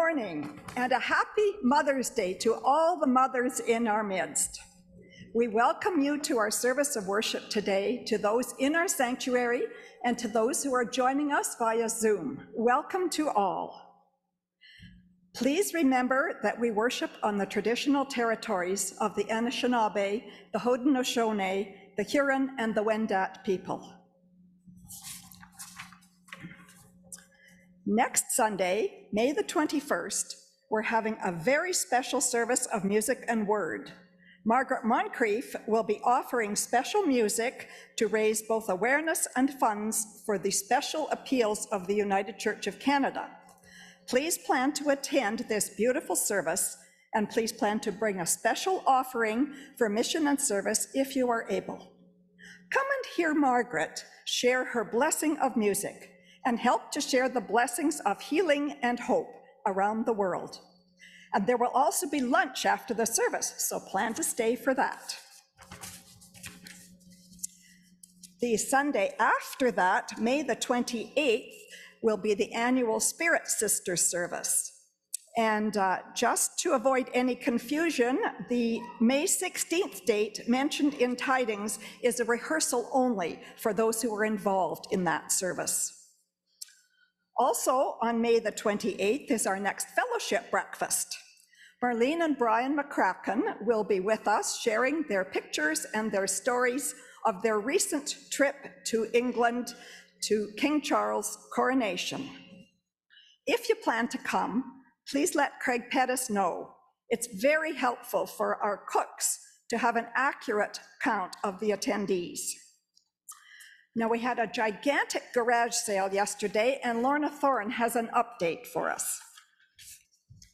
morning and a happy Mother's Day to all the mothers in our midst. We welcome you to our service of worship today, to those in our sanctuary and to those who are joining us via Zoom. Welcome to all. Please remember that we worship on the traditional territories of the Anishinaabe, the Haudenosaunee, the Huron, and the Wendat people. Next Sunday, May the 21st, we're having a very special service of music and word. Margaret Moncrief will be offering special music to raise both awareness and funds for the special appeals of the United Church of Canada. Please plan to attend this beautiful service, and please plan to bring a special offering for mission and service if you are able. Come and hear Margaret share her blessing of music and help to share the blessings of healing and hope around the world. And there will also be lunch after the service, so plan to stay for that. The Sunday after that, May the 28th, will be the annual Spirit Sister service. And just to avoid any confusion, the May 16th date mentioned in Tidings is a rehearsal only for those who are involved in that service. Also on May the 28th is our next fellowship breakfast. Marlene and Brian McCracken will be with us sharing their pictures and their stories of their recent trip to England to King Charles' coronation. If you plan to come, please let Craig Pettis know. It's very helpful for our cooks to have an accurate count of the attendees. Now, we had a gigantic garage sale yesterday, and Lorna Thorne has an update for us.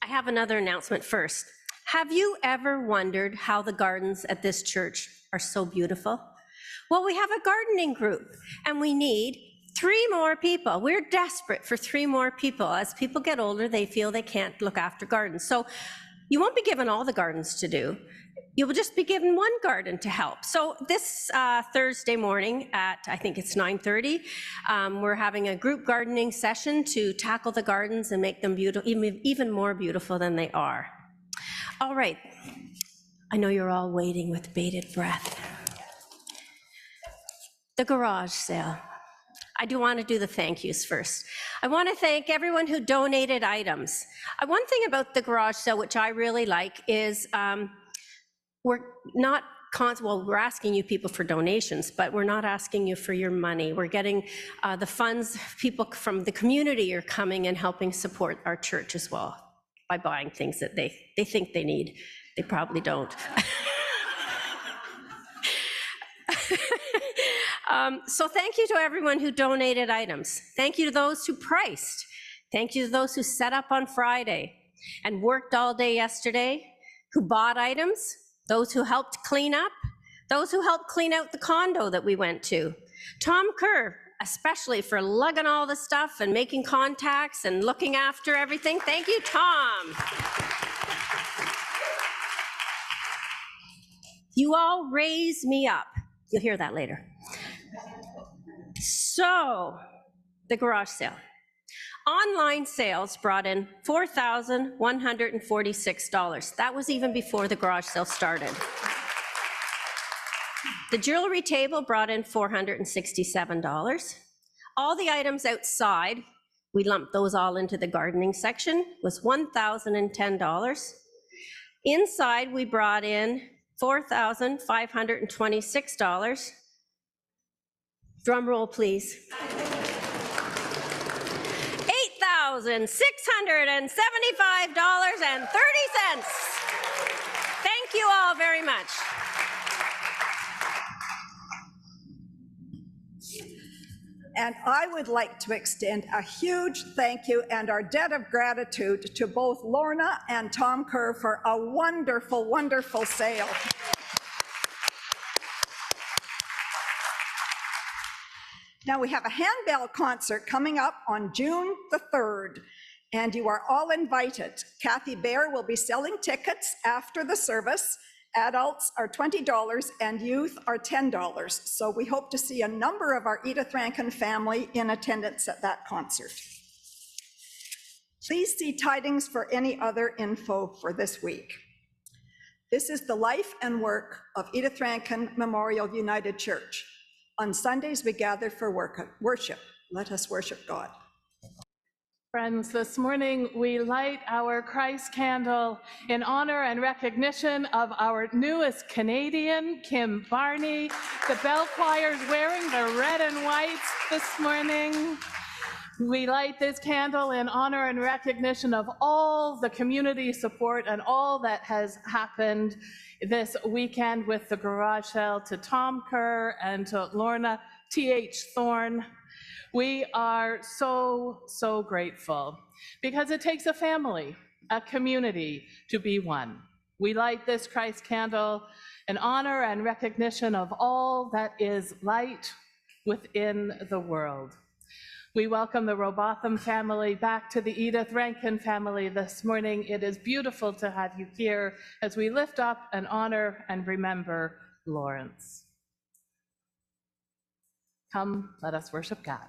I have another announcement first. Have you ever wondered how the gardens at this church are so beautiful? Well, we have a gardening group, and we need 3 more people. We're desperate for 3 more people. As people get older, they feel they can't look after gardens. So you won't be given all the gardens to do. You will just be given 1 garden to help. So this Thursday morning at, I think it's 9:30, we're having a group gardening session to tackle the gardens and make them beautiful, even more beautiful than they are. All right, I know you're all waiting with bated breath. The garage sale. I do want to do the thank yous first. I want to thank everyone who donated items. One thing about the garage sale, which I really like, is we're asking you people for donations, but we're not asking you for your money. We're getting the funds, people from the community are coming and helping support our church as well by buying things that they think they need. They probably don't. So thank you to everyone who donated items. Thank you to those who priced. Thank you to those who set up on Friday and worked all day yesterday, who bought items, those who helped clean up, those who helped clean out the condo that we went to. Tom Kerr, especially for lugging all the stuff and making contacts and looking after everything. Thank you, Tom. You all raise me up. You'll hear that later. So, the garage sale. Online sales brought in $4,146. That was even before the garage sale started. The jewelry table brought in $467. All the items outside, we lumped those all into the gardening section, was $1,010. Inside, we brought in $4,526. Drum roll, please. $8,675.30. Thank you all very much. And I would like to extend a huge thank you and our debt of gratitude to both Lorna and Tom Kerr for a wonderful, wonderful sale. Now we have a handbell concert coming up on June the 3rd, and you are all invited. Cathy Baer will be selling tickets after the service. Adults are $20 and youth are $10. So we hope to see a number of our Edith Rankin family in attendance at that concert. Please see tidings for any other info for this week. This is the life and work of Edith Rankin Memorial United Church. On Sundays, we gather for worship. Let us worship God. Friends, this morning we light our Christ candle in honor and recognition of our newest Canadian, Kim Barney. The bell choir's wearing the red and whites this morning. We light this candle in honor and recognition of all the community support and all that has happened this weekend with the garage sale, to Tom Kerr and to Lorna T.H. Thorne. We are so grateful because it takes a family, a community to be one. We light this Christ candle in honor and recognition of all that is light within the world. We welcome the Rowbotham family back to the Edith Rankin family this morning. It is beautiful to have you here as we lift up and honor and remember Laurence. Come, let us worship God.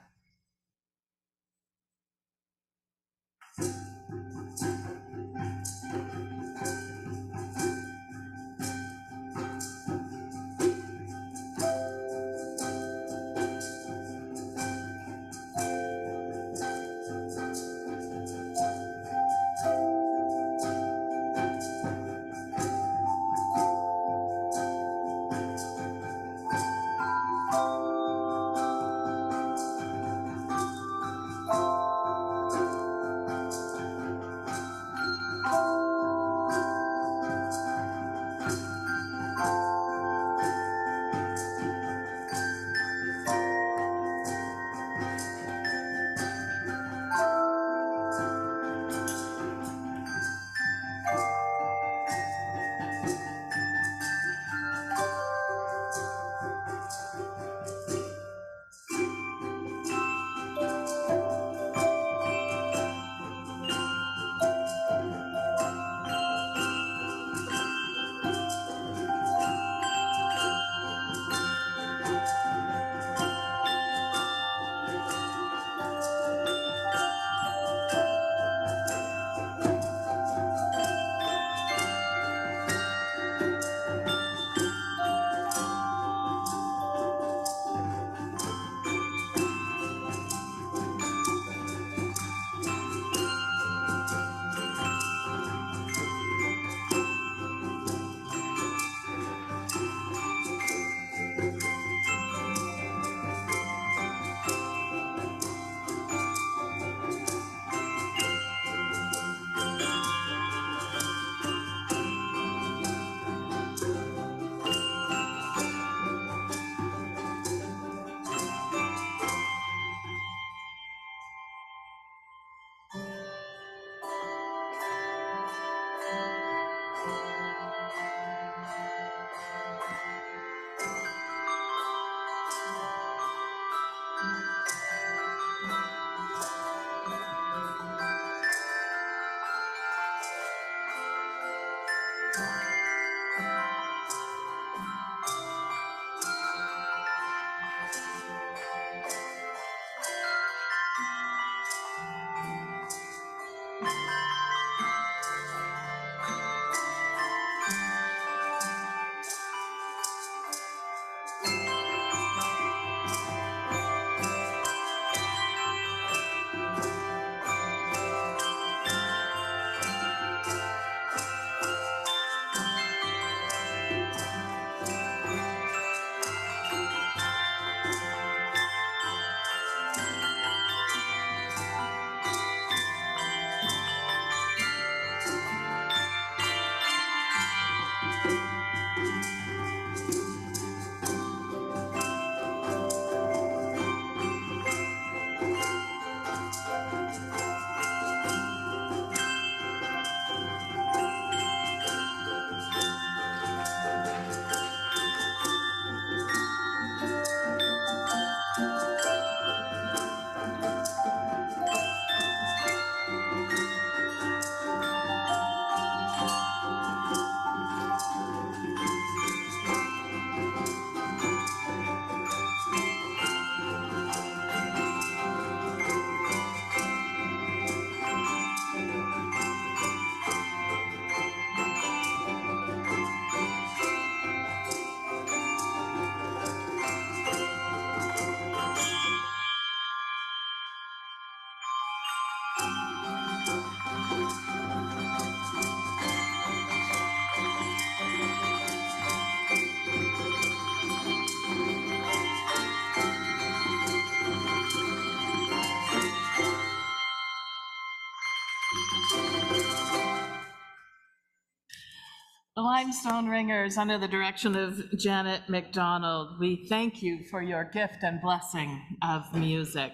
The Limestone Ringers, under the direction of Janet McDonald, we thank you for your gift and blessing of music.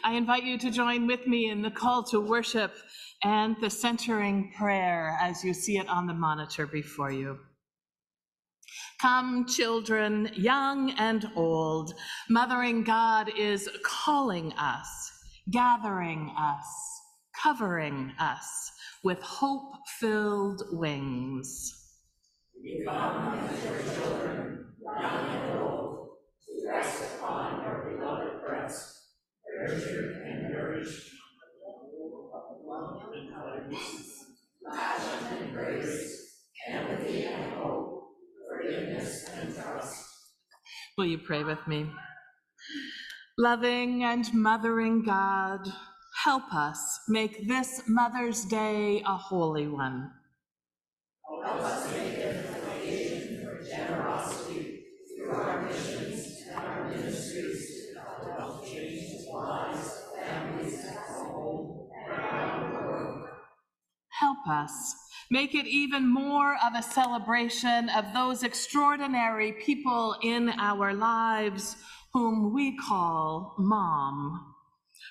I invite you to join with me in the call to worship and the centering prayer as you see it on the monitor before you. Come, children, young and old, Mothering God is calling us, gathering us, covering us with hope-filled wings. We come as your children, young and old, to rest upon your beloved breast, nurtured and nourished of love and kindness, passion and grace, empathy and hope, forgiveness and trust. Will you pray with me? Loving and mothering God, help us make this Mother's Day a holy one. Help us make it an occasion for generosity through our missions and our ministries to help change lives, families, and home, and around the world. Help us make it even more of a celebration of those extraordinary people in our lives whom we call Mom,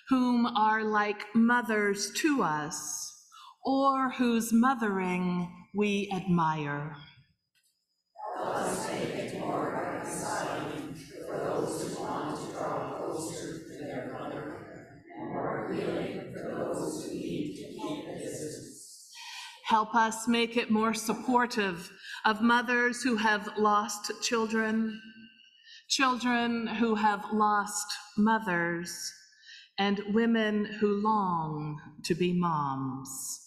whom are like mothers to us, or whose mothering we admire. Help us make it more reconciling for those who want to draw closer to their mother, and more healing for those who need to keep a distance. Help us make it more supportive of mothers who have lost children, children who have lost mothers, and women who long to be moms.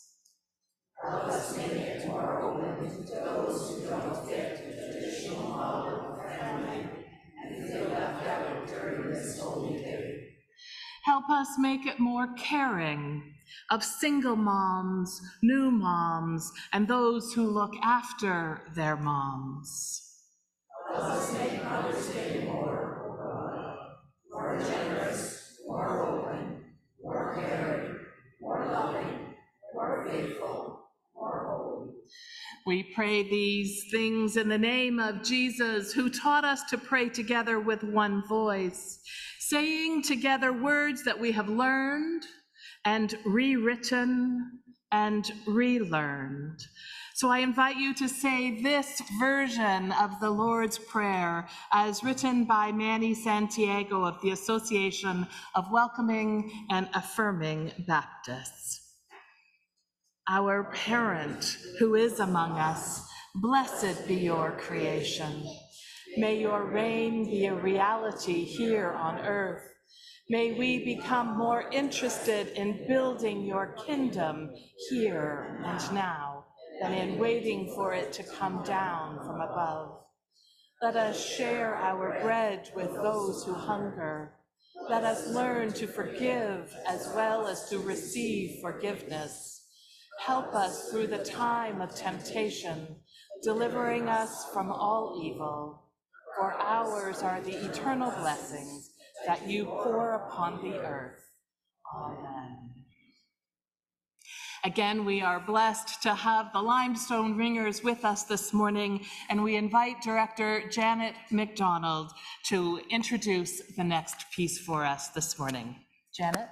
Help us make it more open to those who don't fit the traditional model of family and feel left out during this holy day. Help us make it more caring of single moms, new moms, and those who look after their moms. Help us make Mother's Day more generous, more open, more caring, more loving, more faithful, more holy. We pray these things in the name of Jesus, who taught us to pray together with one voice, saying together words that we have learned and rewritten and relearned. So I invite you to say this version of the Lord's Prayer as written by Manny Santiago of the Association of Welcoming and Affirming Baptists. Our parent who is among us, blessed be your creation. May your reign be a reality here on earth. May we become more interested in building your kingdom here and now than in waiting for it to come down from above. Let us share our bread with those who hunger. Let us learn to forgive as well as to receive forgiveness. Help us through the time of temptation, delivering us from all evil. For ours are the eternal blessings that you pour upon the earth. Amen. Again, we are blessed to have the Limestone Ringers with us this morning, and we invite Director Janet McDonald to introduce the next piece for us this morning. Janet?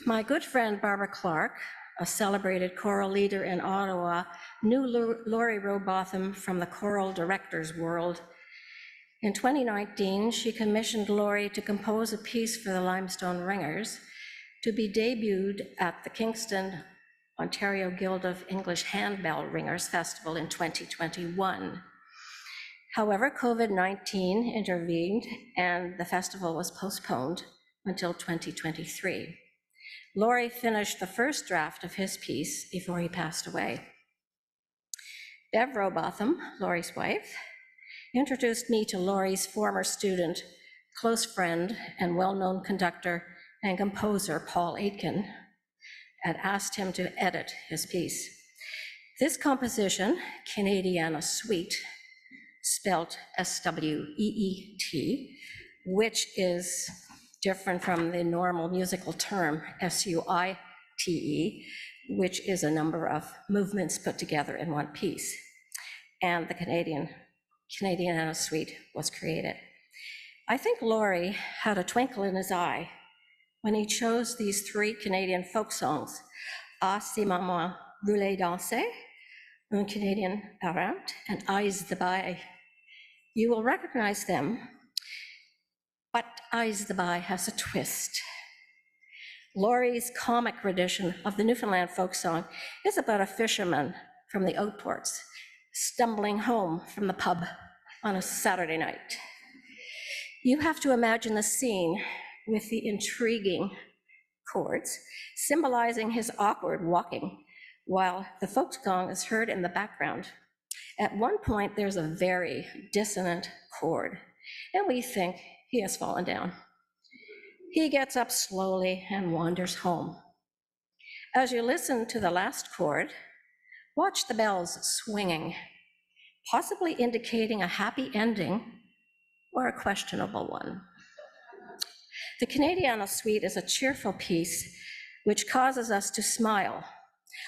My good friend Barbara Clark, a celebrated choral leader in Ottawa, knew Laurie Rowbotham from the choral director's world. In 2019, she commissioned Laurie to compose a piece for the Limestone Ringers to be debuted at the Kingston, Ontario Guild of English Handbell Ringers Festival in 2021. However, COVID-19 intervened and the festival was postponed until 2023. Laurie finished the first draft of his piece before he passed away. Bev Rowbotham, Laurie's wife, introduced me to Laurie's former student, close friend, and well-known conductor and composer, Paul Aitken, and asked him to edit his piece. This composition, Canadiana Suite, spelled S-W-E-E-T, which is different from the normal musical term, S-U-I-T-E, which is a number of movements put together in one piece. And the Canadiana suite was created. I think Laurie had a twinkle in his eye when he chose these 3 Canadian folk songs, Ah, si maman voulait danser, Un Canadian errant, and Eyes the Bay. You will recognize them, but Eyes the Bay has a twist. Laurie's comic rendition of the Newfoundland folk song is about a fisherman from the Outports stumbling home from the pub on a Saturday night. You have to imagine the scene with the intriguing chords symbolizing his awkward walking while the folk song is heard in the background. At one point, there's a very dissonant chord, and we think he has fallen down. He gets up slowly and wanders home. As you listen to the last chord, watch the bells swinging, possibly indicating a happy ending or a questionable one. The Canadiana suite is a cheerful piece which causes us to smile.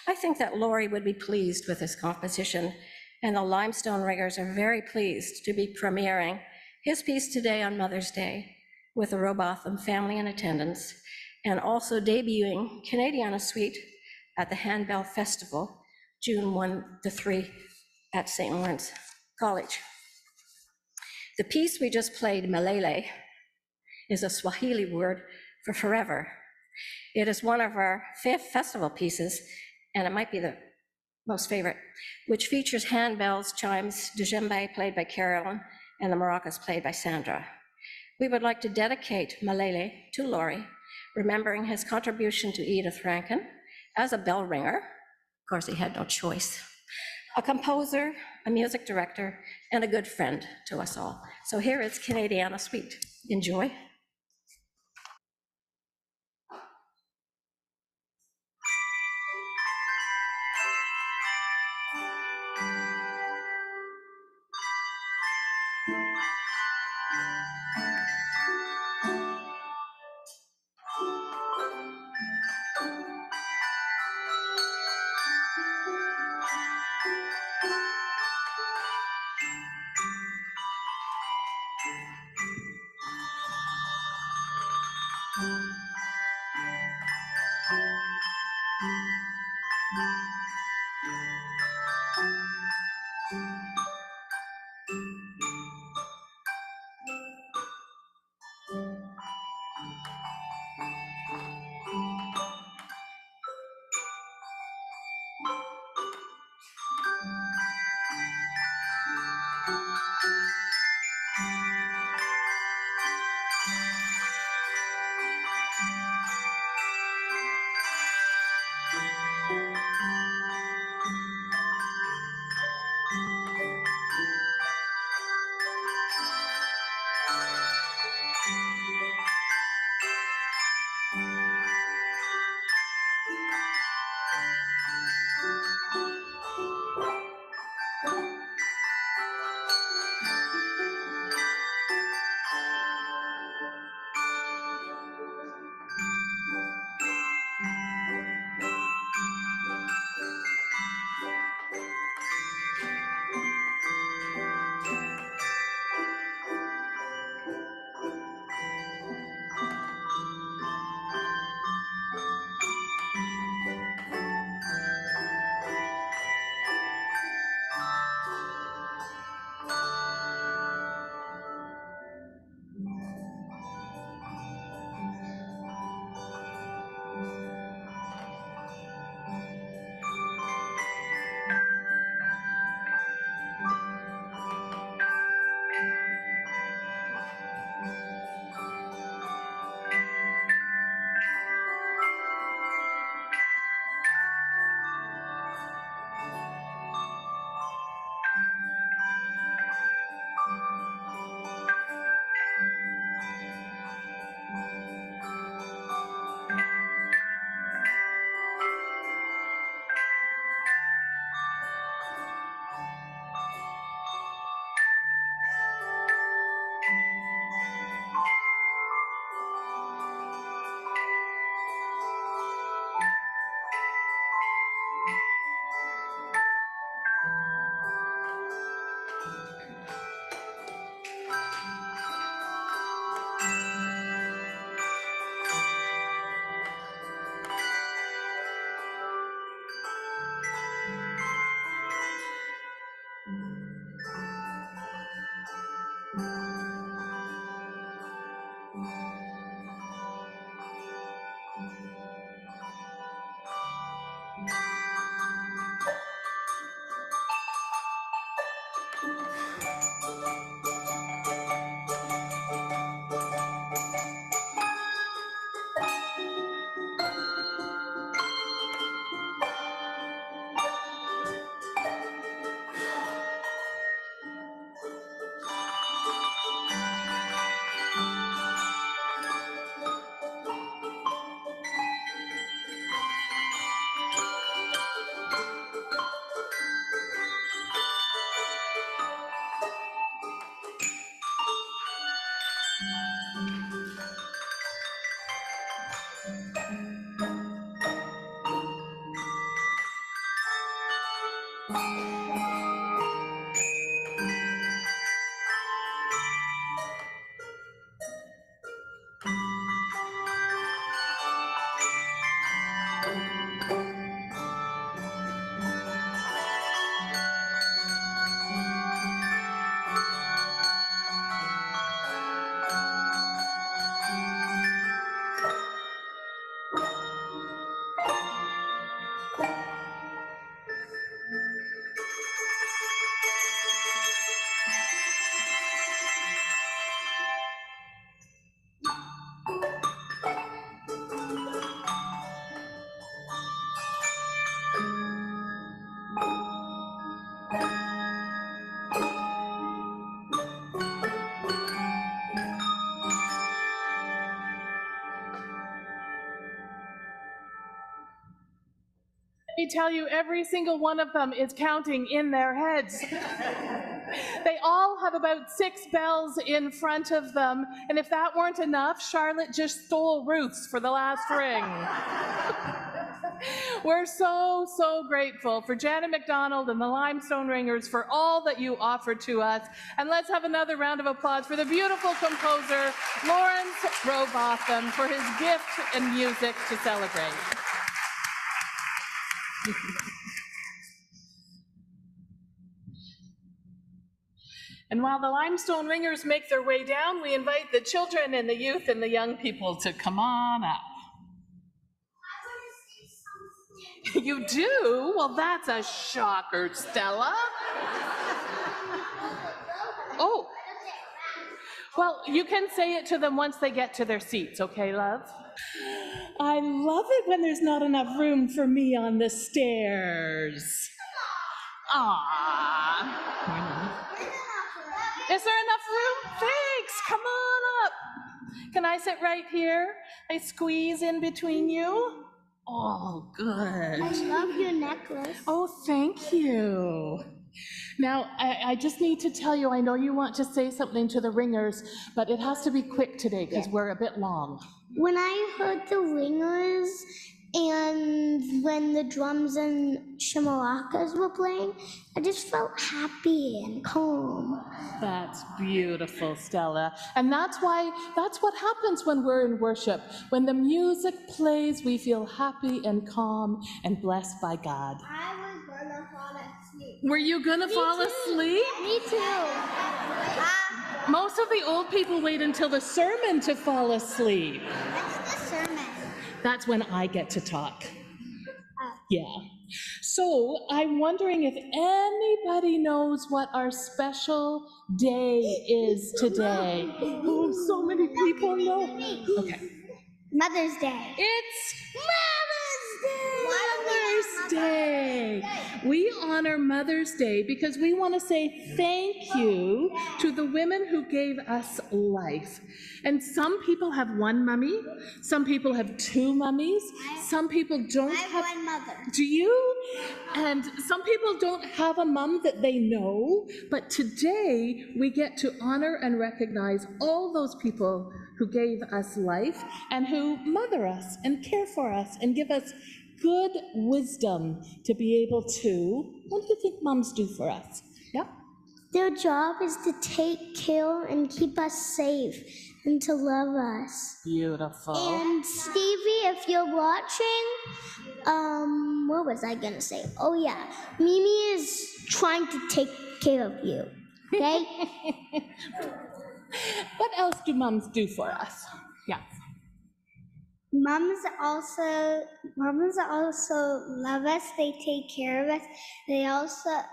I think that Laurie would be pleased with this composition, and the Limestone Ringers are very pleased to be premiering his piece today on Mother's Day with the Rowbotham family in attendance, and also debuting Canadiana suite at the Handbell Festival, June 1 to 3 at St. Laurence College. The piece we just played, Milele, is a Swahili word for forever. It is one of our 5th festival pieces, and it might be the most favorite, which features handbells, chimes, djembe played by Carolyn, and the maracas played by Sandra. We would like to dedicate Milele to Laurie, remembering his contribution to Edith Rankin as a bell ringer. Of course, he had no choice. A composer, a music director, and a good friend to us all. So here is Canadiana Suite. Enjoy. Let me tell you, every single one of them is counting in their heads. They all have about 6 bells in front of them, and if that weren't enough, Charlotte just stole Ruth's for the last ring. We're so, so grateful for Janet MacDonald and the Limestone Ringers for all that you offer to us. And let's have another round of applause for the beautiful composer, Laurence Rowbotham, for his gift and music to celebrate. And while the Limestone Ringers make their way down, we invite the children and the youth and the young people to come on up. You do? Well, that's a shocker, Stella. Oh. Well, you can say it to them once they get to their seats, okay, love? I love it when there's not enough room for me on the stairs. Aww. Is there enough room? Thanks, come on up. Can I sit right here? I squeeze in between you? Oh, good. I love your necklace. Oh, thank you. Now, I just need to tell you, I know you want to say something to the ringers, but it has to be quick today because we're a bit long. When I heard the ringers and when the drums and shimaracas were playing, I just felt happy and calm. That's beautiful, Stella. And that's what happens when we're in worship. When the music plays, we feel happy and calm and blessed by God. I was gonna fall asleep. Were you gonna fall asleep? Me too. Most of the old people wait until the sermon to fall asleep. What's the sermon? That's when I get to talk. Yeah. So I'm wondering if anybody knows what our special day is today. Oh, so many people know. Okay. Mother's Day. It's Mother's Day. We honor Mother's Day because we want to say thank you to the women who gave us life. And some people have one mummy, some people have 2 mummies, some people don't have one mother. Do you? And some people don't have a mum that they know, but today we get to honor and recognize all those people who gave us life and who mother us and care for us and give us good wisdom to be able to, what do you think mums do for us? Yeah? Their job is to take care and keep us safe and to love us. Beautiful. And Stevie, if you're watching, what was I gonna say? Oh yeah, Mimi is trying to take care of you, okay? What else do mums do for us? Yeah. Mums also love us. They take care of us. They also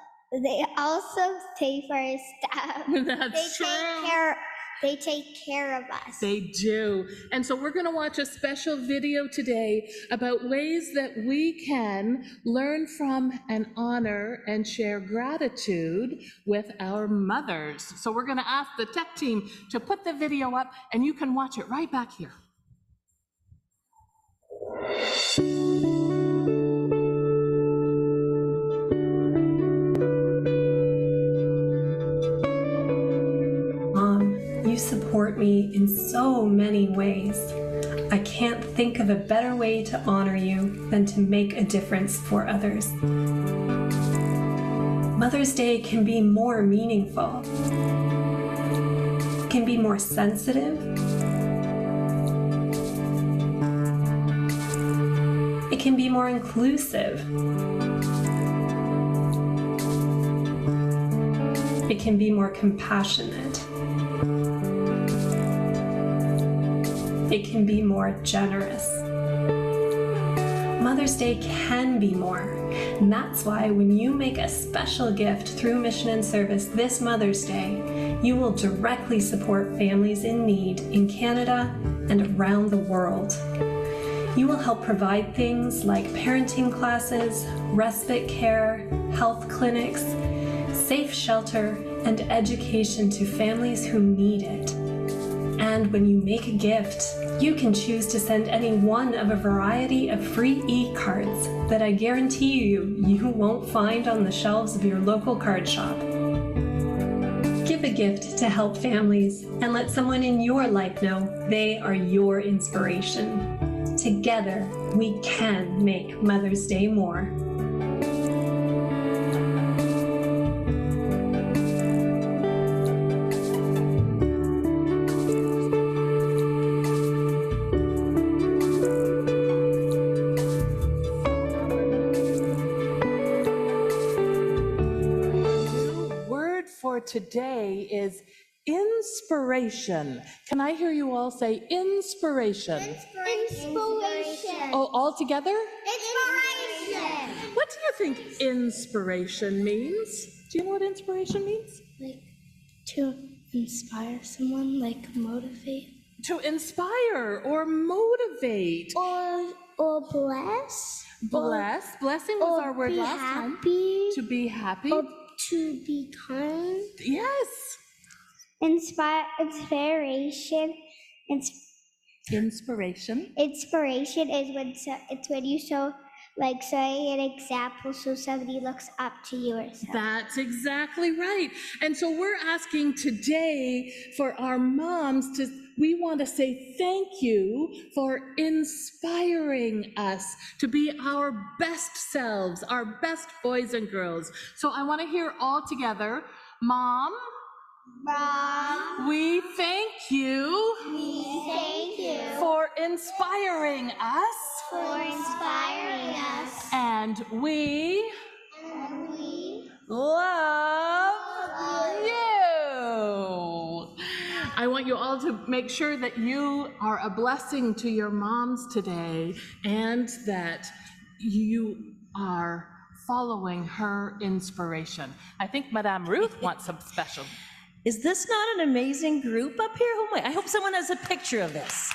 pay for our stuff. That's true. They take care of us. They do. And so we're going to watch a special video today about ways that we can learn from and honor and share gratitude with our mothers. So we're going to ask the tech team to put the video up, and you can watch it right back here. You support me in so many ways. I can't think of a better way to honor you than to make a difference for others. Mother's Day can be more meaningful. It can be more sensitive. It can be more inclusive. It can be more compassionate. It can be more generous. Mother's Day can be more. And that's why when you make a special gift through Mission and Service this Mother's Day, you will directly support families in need in Canada and around the world. You will help provide things like parenting classes, respite care, health clinics, safe shelter, and education to families who need it. And when you make a gift, you can choose to send any one of a variety of free e-cards that I guarantee you won't find on the shelves of your local card shop. Give a gift to help families and let someone in your life know they are your inspiration. Together, we can make Mother's Day more. Today is inspiration. Can I hear you all say inspiration? Inspiration. Oh, all together? Inspiration. What do you think inspiration means? Do you know what inspiration means? Like to inspire someone, like motivate. To inspire or motivate. Or bless. Bless. Blessing was our word last time. To be happy. Or to be kind. Yes. Inspiration. Inspiration. Inspiration is when you show an example so somebody looks up to you or something. That's exactly right. And so we're asking today for our moms we want to say thank you for inspiring us to be our best selves, our best boys and girls. So I want to hear all together, Mom, we thank you. For inspiring us. And we love you. I want you all to make sure that you are a blessing to your moms today and that you are following her inspiration. I think Madame Ruth wants some special. Is this not an amazing group up here? I hope someone has a picture of this.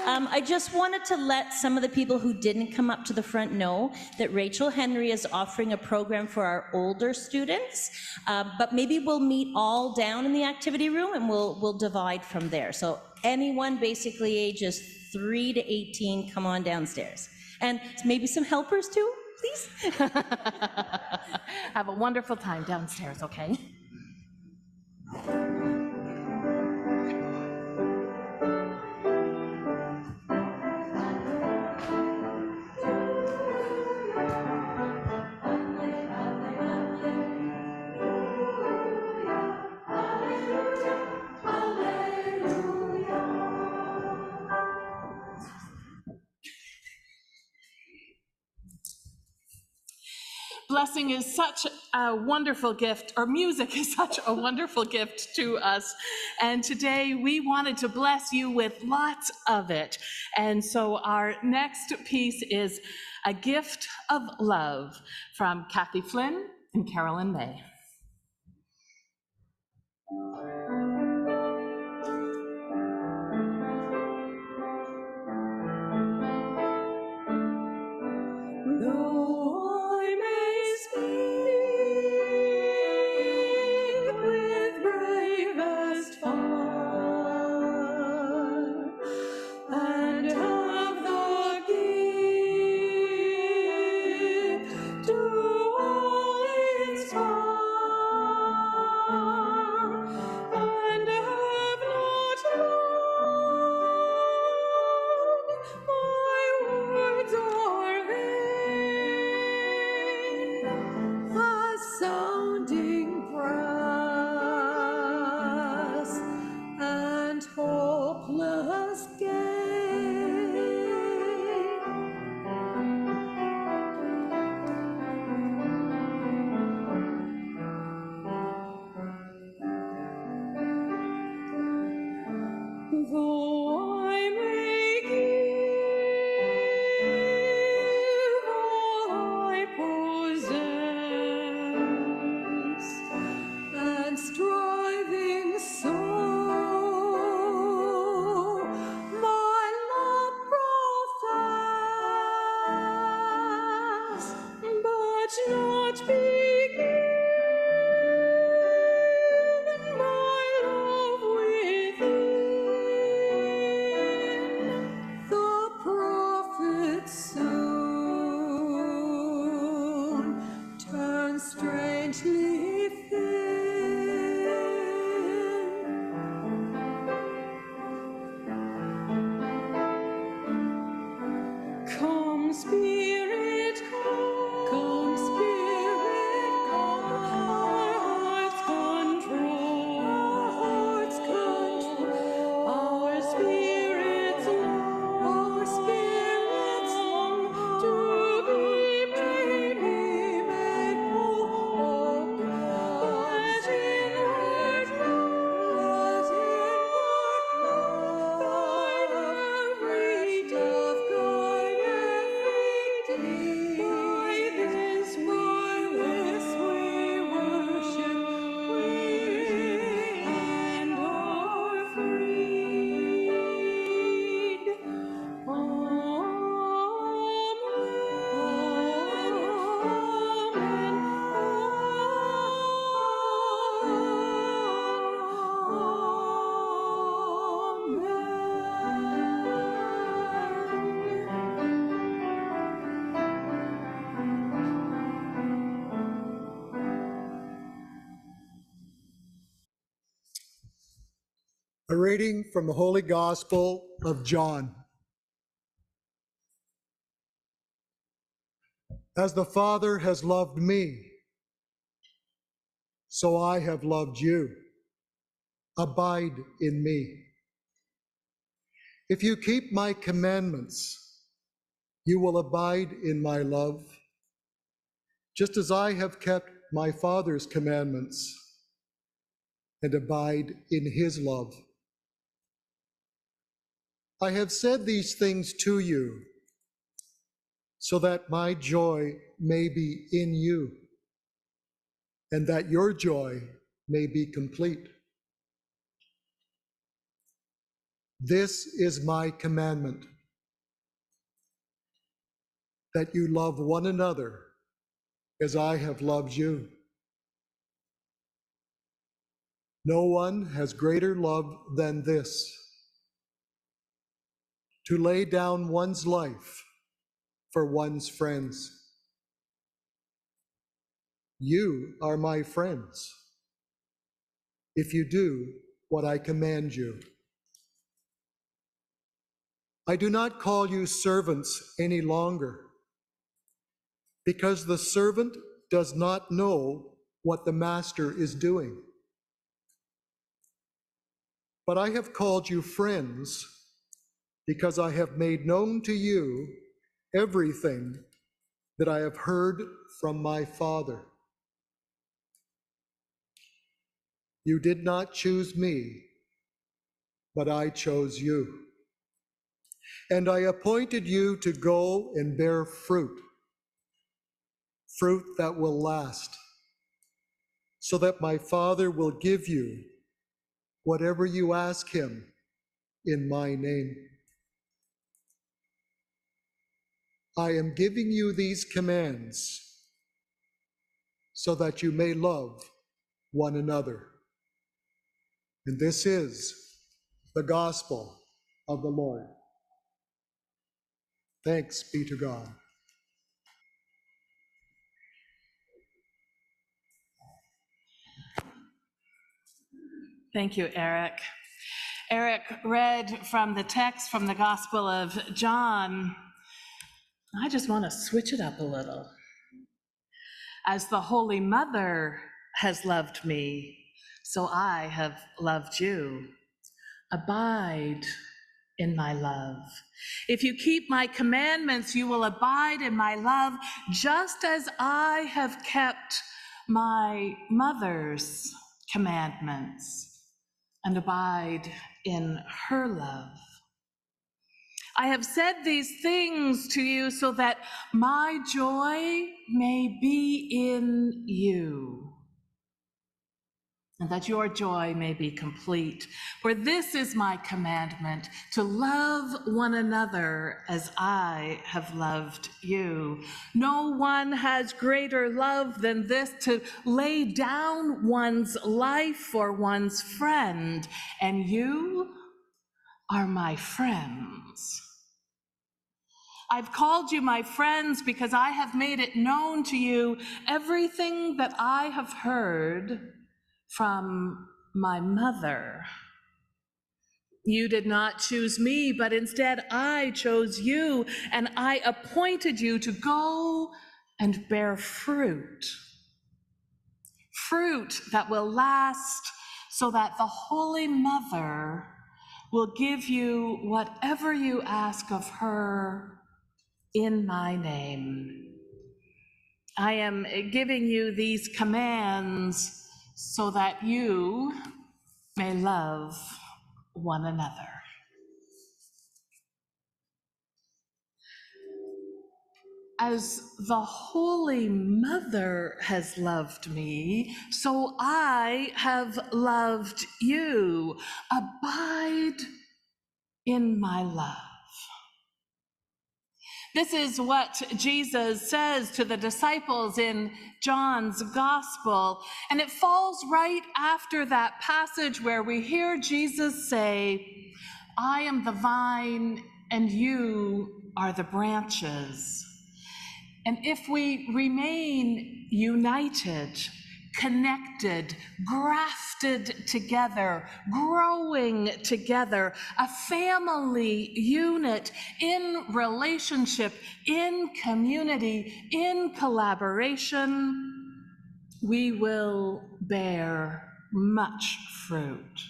I just wanted to let some of the people who didn't come up to the front know that Rachel Henry is offering a program for our older students, but maybe we'll meet all down in the activity room and we'll divide from there. So anyone basically ages 3 to 18, come on downstairs. And maybe some helpers too, please. Have a wonderful time downstairs, okay? Blessing is such a wonderful gift, or music is such a wonderful gift to us. And today we wanted to bless you with lots of it. And so our next piece is A Gift of Love from Cathy, Flynn, and Carolyn May. gently fill. Come, Spirit, come. Come, Spirit, come. Our hearts control. Our hearts control. Our spirits long. Our spirits long to be made whole. Oh, as inward love, every of God, every by this we worship, we and are freed. A reading from the Holy Gospel of John. As the Father has loved me, so I have loved you. Abide in me. If you keep my commandments, you will abide in my love, just as I have kept my Father's commandments and abide in his love. I have said these things to you so that my joy may be in you and that your joy may be complete. This is my commandment, that you love one another as I have loved you. No one has greater love than this, to lay down one's life for one's friends. You are my friends, if you do what I command you. I do not call you servants any longer, because the servant does not know what the master is doing. But I have called you friends, because I have made known to you everything that I have heard from my Father. You did not choose me, but I chose you. And I appointed you to go and bear fruit, fruit that will last, so that my Father will give you whatever you ask him in my name. I am giving you these commands so that you may love one another. And this is the gospel of the Lord. Thanks be to God. Thank you, Eric. Eric read from the text from the Gospel of John. I just want to switch it up a little. As the Holy Mother has loved me, so I have loved you. Abide in my love. If you keep my commandments, you will abide in my love, just as I have kept my mother's commandments and abide in her love. I have said these things to you so that my joy may be in you, and that your joy may be complete. For this is my commandment, to love one another as I have loved you. No one has greater love than this, to lay down one's life for one's friend, and you are my friends. I've called you my friends because I have made it known to you everything that I have heard from my mother. You did not choose me, but instead I chose you, and I appointed you to go and bear fruit. Fruit that will last, so that the Holy Mother will give you whatever you ask of her in my name. I am giving you these commands so that you may love one another. As the Holy Mother has loved me, so I have loved you. Abide in my love. This is what Jesus says to the disciples in John's Gospel, and it falls right after that passage where we hear Jesus say, I am the vine and you are the branches. And if we remain united, connected, grafted together, growing together, a family unit in relationship, in community, in collaboration, we will bear much fruit.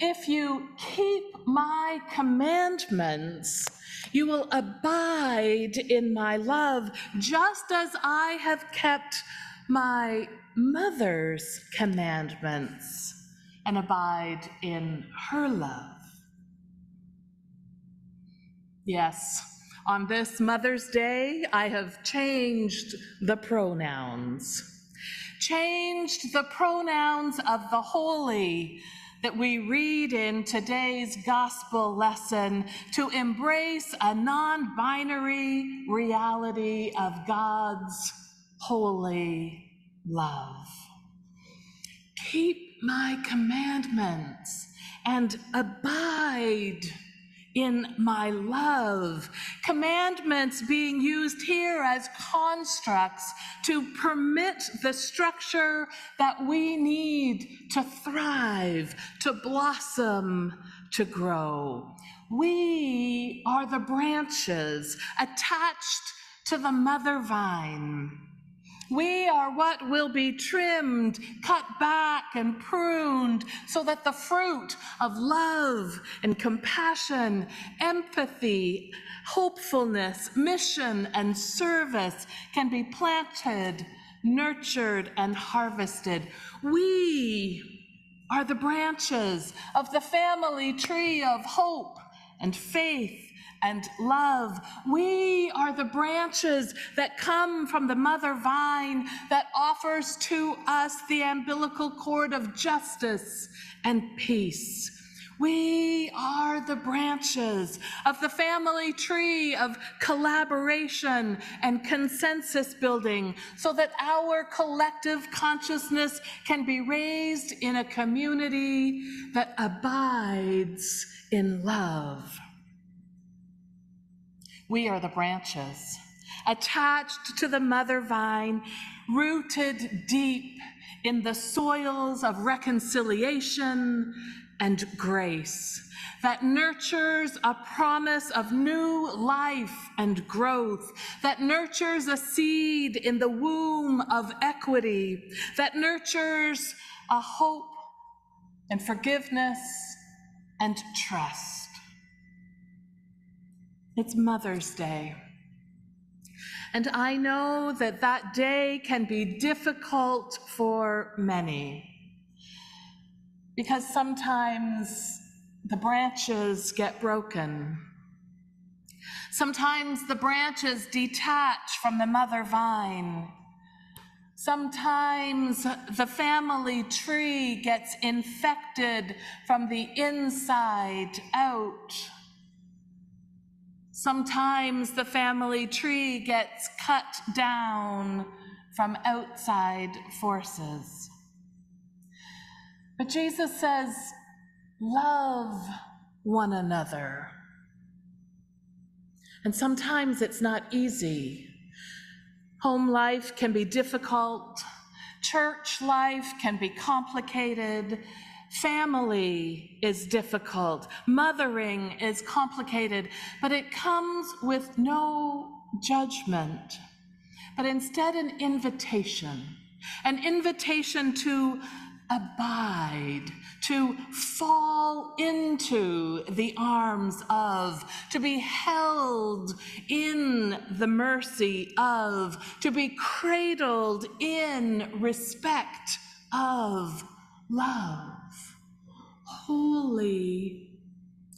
If you keep my commandments, you will abide in my love, just as I have kept my mother's commandments and abide in her love. Yes, on this Mother's Day, I have changed the pronouns. Changed the pronouns of the holy that we read in today's gospel lesson to embrace a non-binary reality of God's holy love. Keep my commandments and abide in my love. Commandments being used here as constructs to permit the structure that we need to thrive, to blossom, to grow. We are the branches attached to the mother vine. We are what will be trimmed, cut back, and pruned so that the fruit of love and compassion, empathy, hopefulness, mission, and service can be planted, nurtured, and harvested. We are the branches of the family tree of hope and faith and love. We are the branches that come from the mother vine that offers to us the umbilical cord of justice and peace. We are the branches of the family tree of collaboration and consensus building so that our collective consciousness can be raised in a community that abides in love. We are the branches, attached to the mother vine, rooted deep in the soils of reconciliation and grace that nurtures a promise of new life and growth, that nurtures a seed in the womb of equity, that nurtures a hope and forgiveness and trust. It's Mother's Day. And I know that that day can be difficult for many because sometimes the branches get broken. Sometimes the branches detach from the mother vine. Sometimes the family tree gets infected from the inside out. Sometimes the family tree gets cut down from outside forces. But Jesus says, love one another. And sometimes it's not easy. Home life can be difficult. Church life can be complicated. Family is difficult. Mothering is complicated, but it comes with no judgment, but instead an invitation to abide, to fall into the arms of, to be held in the mercy of, to be cradled in respect of love. Holy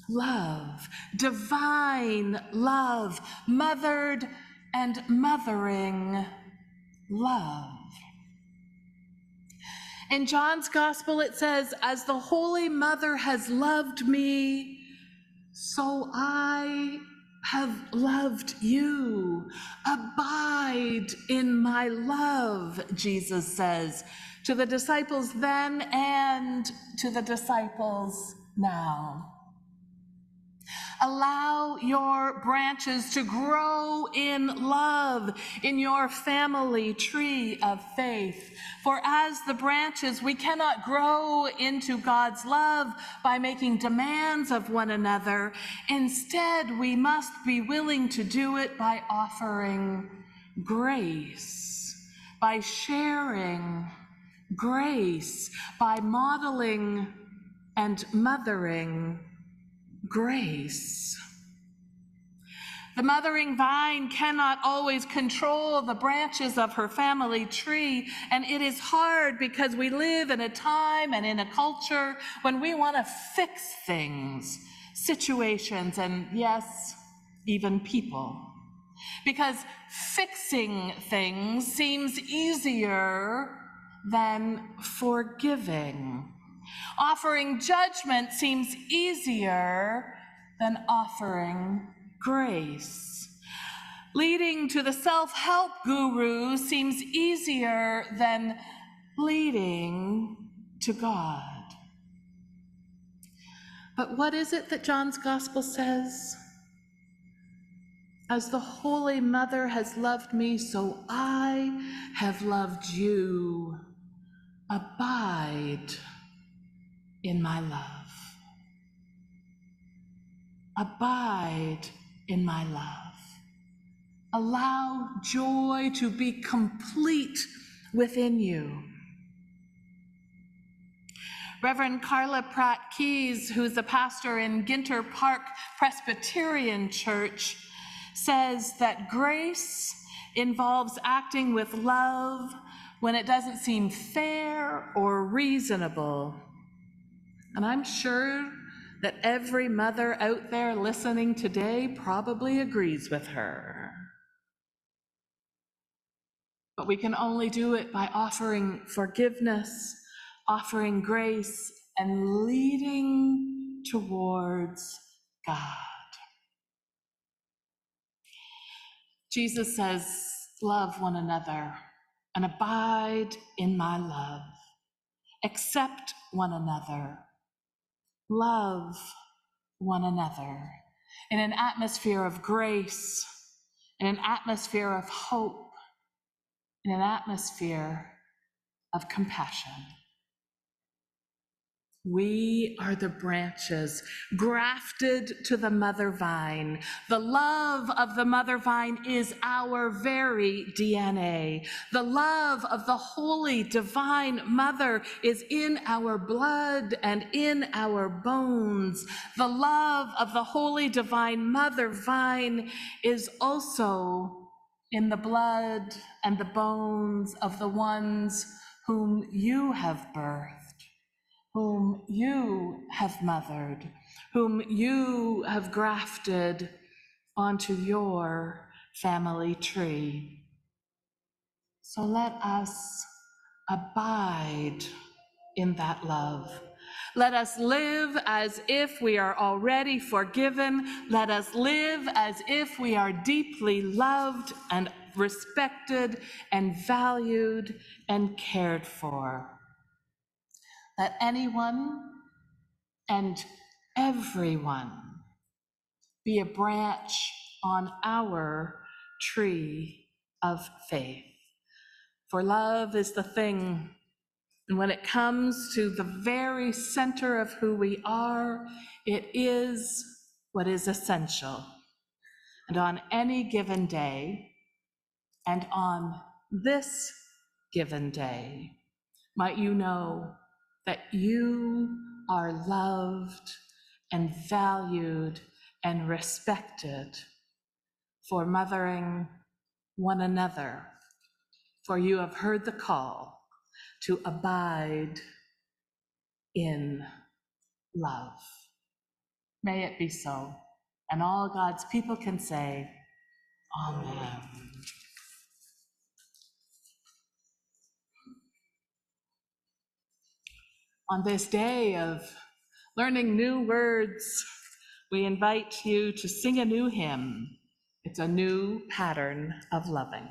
love, divine love, mothered and mothering love. In John's gospel, it says, as the Holy Mother has loved me, so I have loved you. Abide in my love, Jesus says to the disciples then and to the disciples now. Allow your branches to grow in love in your family tree of faith. For as the branches, we cannot grow into God's love by making demands of one another. Instead, we must be willing to do it by offering grace, by sharing grace, by modeling and mothering grace. The mothering vine cannot always control the branches of her family tree, and it is hard because we live in a time and in a culture when we want to fix things, situations, and yes, even people. Because fixing things seems easier than forgiving. Offering judgment seems easier than offering grace. Leading to the self-help guru seems easier than leading to God. But what is it that John's gospel says? As the Holy Mother has loved me, so I have loved you. Abide in my love. Abide in my love. Allow joy to be complete within you. Reverend Carla Pratt Keys, who's a pastor in Ginter Park Presbyterian Church, says that grace involves acting with love when it doesn't seem fair or reasonable. And I'm sure that every mother out there listening today probably agrees with her. But we can only do it by offering forgiveness, offering grace, and leading towards God. Jesus says, love one another and abide in my love. Accept one another. Love one another in an atmosphere of grace, in an atmosphere of hope, in an atmosphere of compassion. We are the branches grafted to the mother vine. The love of the mother vine is our very DNA. The love of the holy divine mother is in our blood and in our bones. The love of the holy divine mother vine is also in the blood and the bones of the ones whom you have birthed, whom you have mothered, whom you have grafted onto your family tree. So let us abide in that love. Let us live as if we are already forgiven. Let us live as if we are deeply loved and respected and valued and cared for. Let anyone and everyone be a branch on our tree of faith. For love is the thing, and when it comes to the very center of who we are, it is what is essential. And on any given day, and on this given day, might you know that you are loved and valued and respected for mothering one another, for you have heard the call to abide in love. May it be so. And all God's people can say, Amen. On this day of learning new words, we invite you to sing a new hymn. It's a new pattern of loving.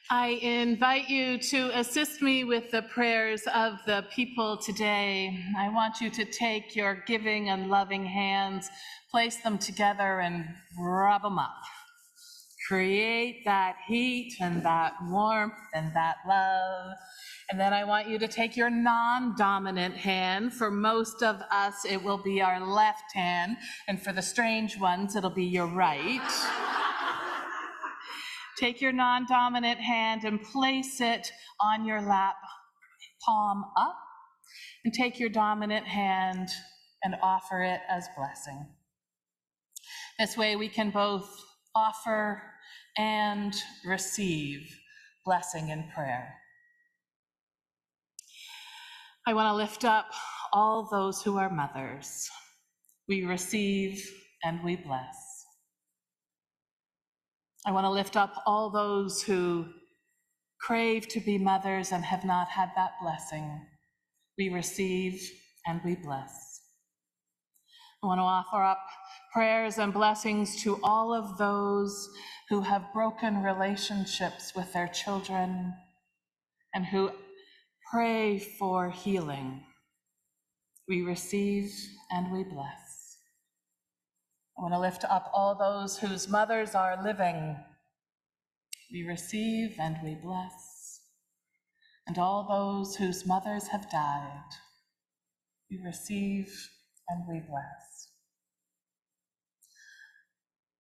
I invite you to assist me with the prayers of the people today. I want you to take your giving and loving hands, place them together and rub them up. Create that heat and that warmth and that love. And then I want you to take your non-dominant hand. For most of us, it will be our left hand, and for the strange ones, it'll be your right. Take your non-dominant hand and place it on your lap, palm up, and take your dominant hand and offer it as blessing. This way we can both offer and receive blessing and prayer. I want to lift up all those who are mothers. We receive and we bless. I want to lift up all those who crave to be mothers and have not had that blessing. We receive and we bless. I want to offer up prayers and blessings to all of those who have broken relationships with their children and who pray for healing. We receive and we bless. I want to lift up all those whose mothers are living. We receive and we bless. And all those whose mothers have died. We receive and we bless.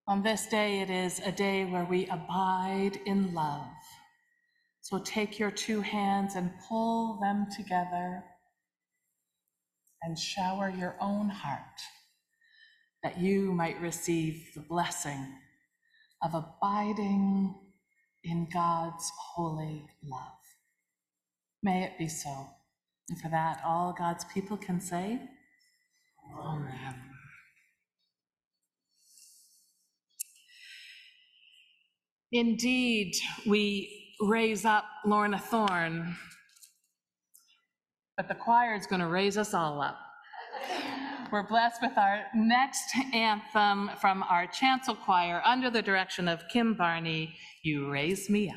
On this day, it is a day where we abide in love. So take your two hands and pull them together and shower your own heart, that you might receive the blessing of abiding in God's holy love. May it be so. And for that, all God's people can say, Amen. Indeed, we raise up Lorna Thorne, but the choir is going to raise us all up. We're blessed with our next anthem from our chancel choir under the direction of Kim Barney, You Raise Me Up.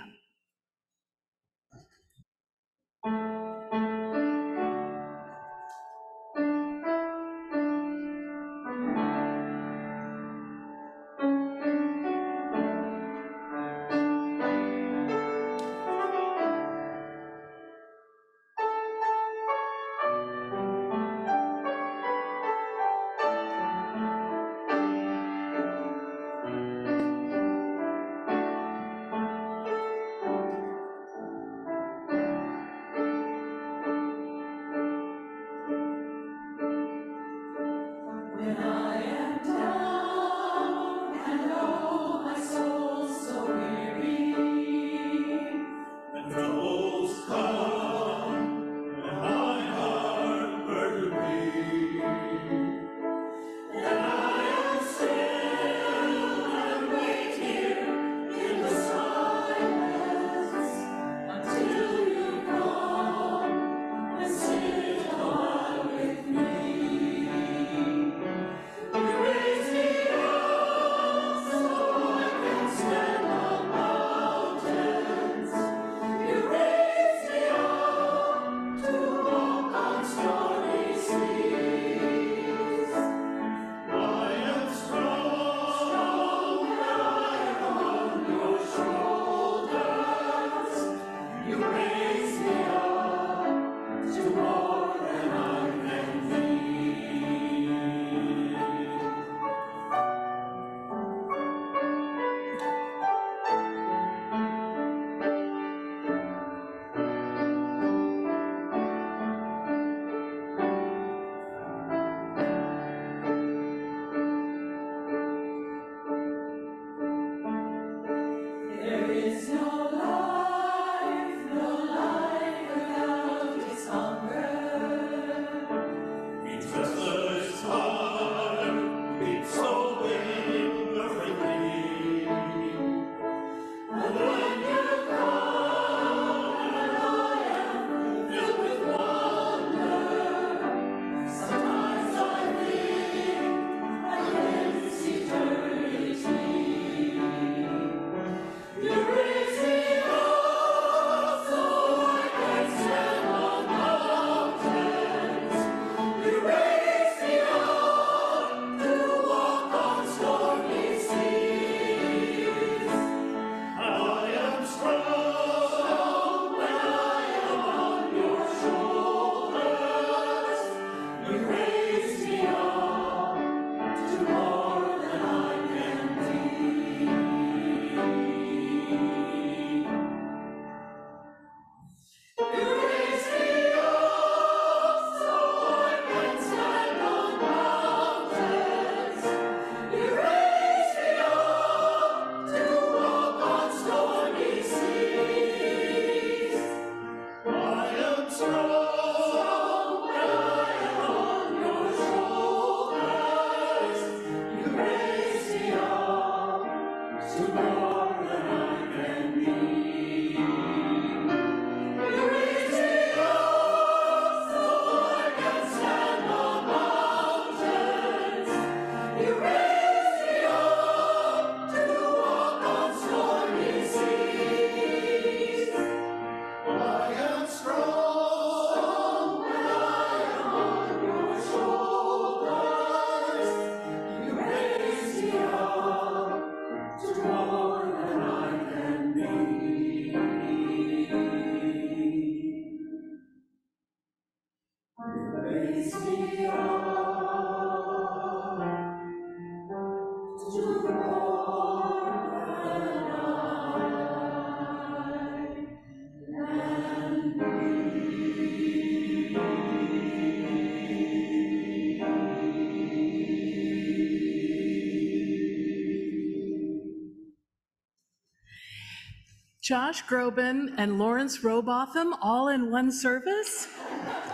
Josh Groban and Laurence Rowbotham all in one service?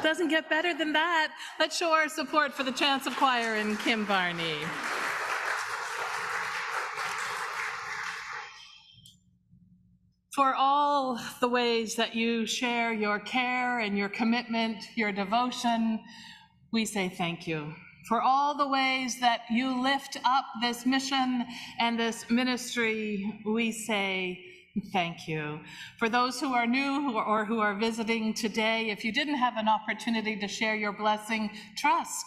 Doesn't get better than that. Let's show our support for the Chancel Choir and Kim Barney. For all the ways that you share your care and your commitment, your devotion, we say thank you. For all the ways that you lift up this mission and this ministry, we say thank you. For those who are new or who are visiting today, if you didn't have an opportunity to share your blessing, trust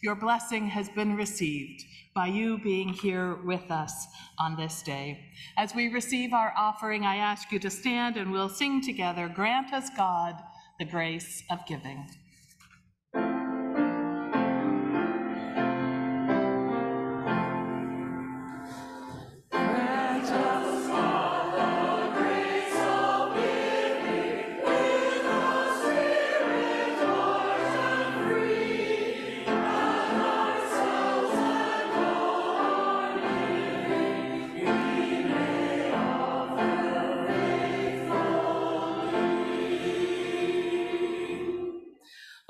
your blessing has been received by you being here with us on this day. As we receive our offering, I ask you to stand and we'll sing together, "Grant us, God, the grace of giving."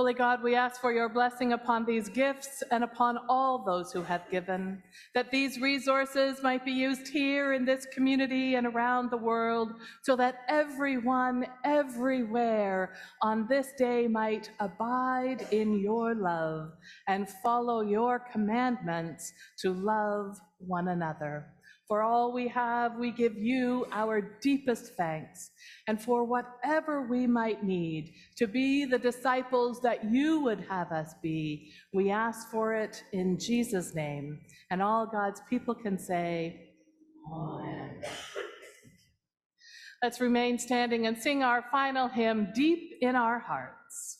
Holy God, we ask for your blessing upon these gifts and upon all those who have given, that these resources might be used here in this community and around the world, so that everyone, everywhere on this day might abide in your love and follow your commandments to love one another. For all we have, we give you our deepest thanks. And for whatever we might need to be the disciples that you would have us be, we ask for it in Jesus' name. And all God's people can say, Amen. Let's remain standing and sing our final hymn, Deep in Our Hearts.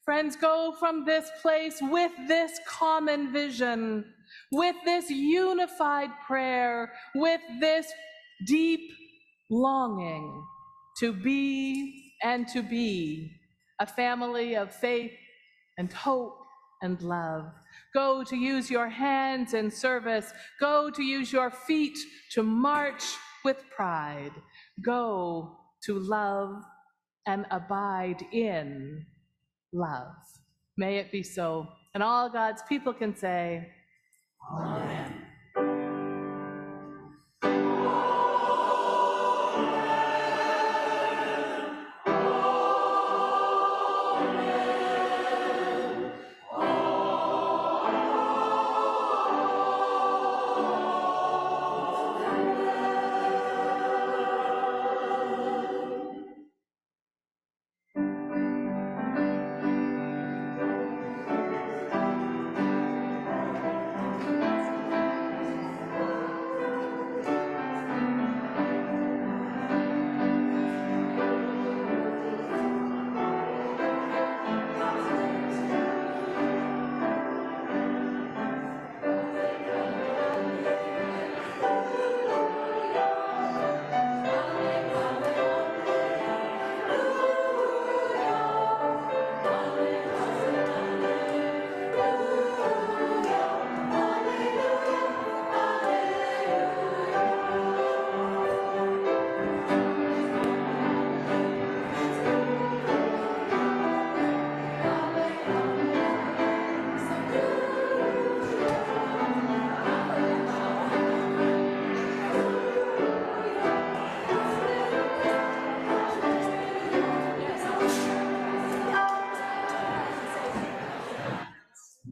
Friends, go from this place with this common vision, with this unified prayer, with this deep longing to be and to be a family of faith and hope and love. Go to use your hands in service. Go to use your feet to march with pride. Go to love and abide in love. May it be so. And all God's people can say, Amen.